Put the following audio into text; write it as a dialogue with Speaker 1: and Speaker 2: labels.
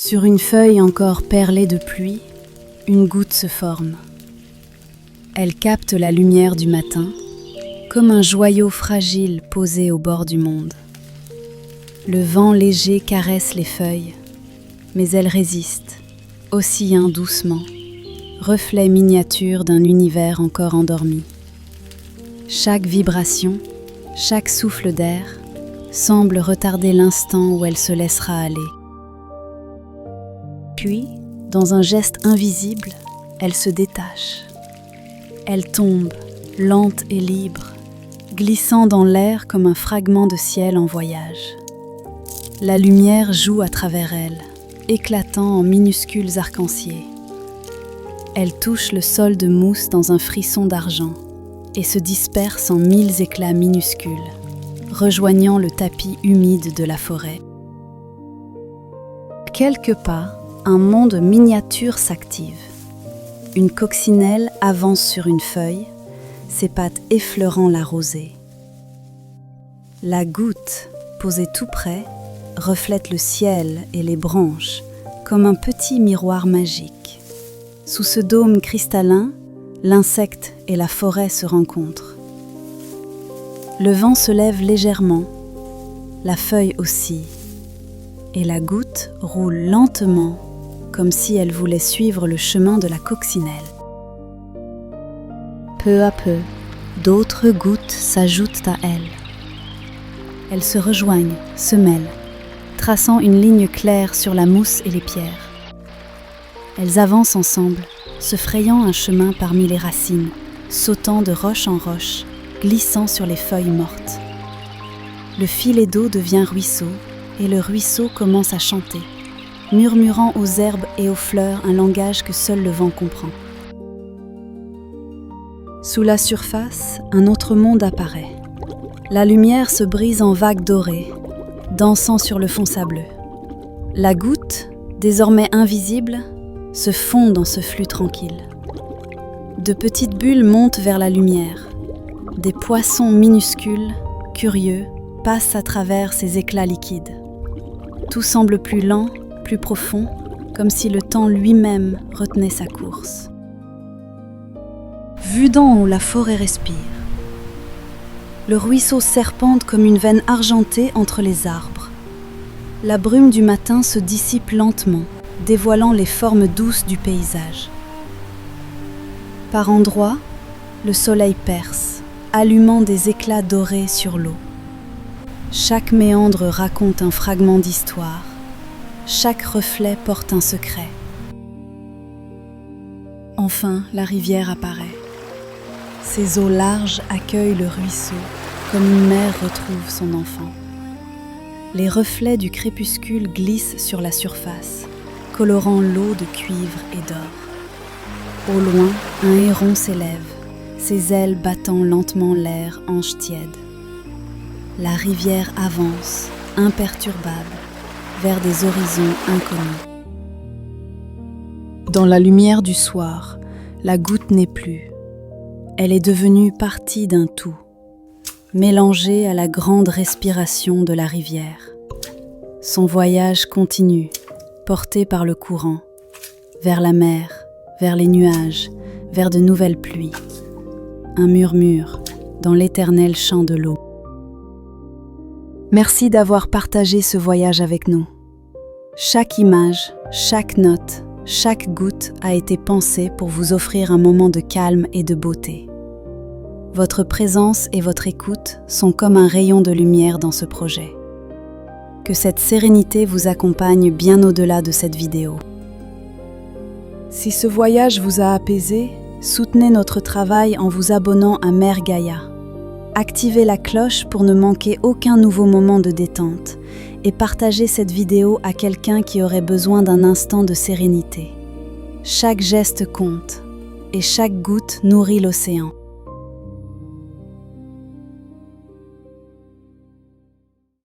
Speaker 1: Sur une feuille encore perlée de pluie, une goutte se forme. Elle capte la lumière du matin, comme un joyau fragile posé au bord du monde. Le vent léger caresse les feuilles, mais elles résistent, oscillant doucement, reflet miniature d'un univers encore endormi. Chaque vibration, chaque souffle d'air semble retarder l'instant où elle se laissera aller. Puis, dans un geste invisible, elle se détache. Elle tombe, lente et libre, glissant dans l'air comme un fragment de ciel en voyage. La lumière joue à travers elle, éclatant en minuscules arcs-en-ciel. Elle touche le sol de mousse dans un frisson d'argent et se disperse en 1000 éclats minuscules, rejoignant le tapis humide de la forêt. Quelques pas, un monde miniature s'active. Une coccinelle avance sur une feuille, ses pattes effleurant la rosée. La goutte, posée tout près, reflète le ciel et les branches comme un petit miroir magique. Sous ce dôme cristallin, l'insecte et la forêt se rencontrent. Le vent se lève légèrement, la feuille oscille, et la goutte roule lentement, comme si elle voulait suivre le chemin de la coccinelle. Peu à peu, d'autres gouttes s'ajoutent à elle. Elles se rejoignent, se mêlent, traçant une ligne claire sur la mousse et les pierres. Elles avancent ensemble, se frayant un chemin parmi les racines, sautant de roche en roche, glissant sur les feuilles mortes. Le filet d'eau devient ruisseau, et le ruisseau commence à chanter, murmurant aux herbes et aux fleurs un langage que seul le vent comprend. Sous la surface, un autre monde apparaît. La lumière se brise en vagues dorées, dansant sur le fond sableux. La goutte, désormais invisible, se fond dans ce flux tranquille. De petites bulles montent vers la lumière. Des poissons minuscules, curieux, passent à travers ces éclats liquides. Tout semble plus lent, plus profond, comme si le temps lui-même retenait sa course. Vu d'en haut, la forêt respire. Le ruisseau serpente comme une veine argentée entre les arbres. La brume du matin se dissipe lentement, dévoilant les formes douces du paysage. Par endroits, le soleil perce, allumant des éclats dorés sur l'eau. Chaque méandre raconte un fragment d'histoire. Chaque reflet porte un secret. Enfin, la rivière apparaît. Ses eaux larges accueillent le ruisseau, comme une mère retrouve son enfant. Les reflets du crépuscule glissent sur la surface, colorant l'eau de cuivre et d'or. Au loin, un héron s'élève, ses ailes battant lentement l'air ange tiède. La rivière avance, imperturbable, vers des horizons inconnus. Dans la lumière du soir, la goutte n'est plus. Elle est devenue partie d'un tout, mélangée à la grande respiration de la rivière. Son voyage continue, porté par le courant, vers la mer, vers les nuages, vers de nouvelles pluies. Un murmure dans l'éternel chant de l'eau. Merci d'avoir partagé ce voyage avec nous. Chaque image, chaque note, chaque goutte a été pensée pour vous offrir un moment de calme et de beauté. Votre présence et votre écoute sont comme un rayon de lumière dans ce projet. Que cette sérénité vous accompagne bien au-delà de cette vidéo. Si ce voyage vous a apaisé, soutenez notre travail en vous abonnant à Mère Gaïa. Activez la cloche pour ne manquer aucun nouveau moment de détente et partagez cette vidéo à quelqu'un qui aurait besoin d'un instant de sérénité. Chaque geste compte et chaque goutte nourrit l'océan.